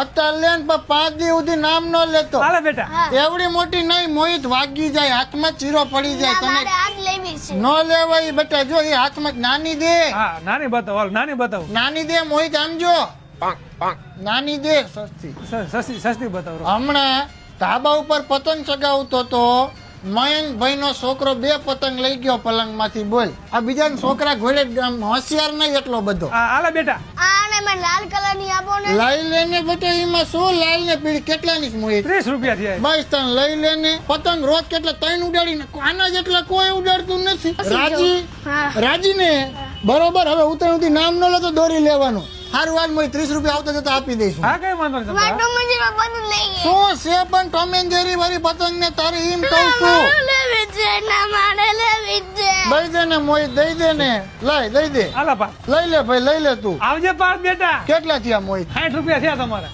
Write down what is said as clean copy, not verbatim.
અત્યારે લેન પણ 5 દી સુધી નામ ન લેતો. હાલે બેટા. એવડી મોટી નહીં, મોહિત વાગી જાય, હાથમાં ચીરો પડી જાય. તને આજ લેવી છે. ન લેવાય બેટા. જો એ હાથમાં નાની દે, હા નાની બતાવો, હાલ નાની બતાવો. નાની દે મોહિત. આમ જો નાની દે, સસ્તી. સસ્તી બતાવો. હમણાં ધાબા ઉપર પતંગ ચગાવતો તો મયંક ભાઈ નો છોકરો 2 પતંગ લઈ ગયો પલંગ માંથી. બોલ, આ બીજા છોકરા ઘોડે હોશિયાર નહીં એટલો બધો. હાલે બેટા. આને મને લાલ કલર ની આપો ને. લઈ લેને બેટા. એમાં શું લાલ ને પીળી કેટલાની છે મોહિત? 30 રૂપિયા થયા. બસ તને લઈ લેને. પતંગ રોજ કેટલા 3 ઉડાડીને, આના જેટલા કોઈ ઉડાડતું નથી. રાજી રાજી ને બરોબર. હવે ઉતર નામ ન લે તો દોરી લેવાનું. સારું હાલ મોહિત, 30 રૂપિયા આવતા જતા આપી દઈશું. હા કઈ વાંધો નહીં. વાટો મંજીમાં બધું લઈ ગયો. શું છે પણ ટોમ એન્ડ જેરી વાળી પતંગ ને તારી એમ કહું છું. લેવી છે ના મારે લેવી છે. દઈ દે ને મોહિત, દઈ દે ને. લઈ દઈ દે. હાલા પા. લઈ લે ભાઈ, લઈ લે તું. આવજે પાર્થ બેટા. કેટલા થયા મોહિત? 60 રૂપિયા થયા તમારા.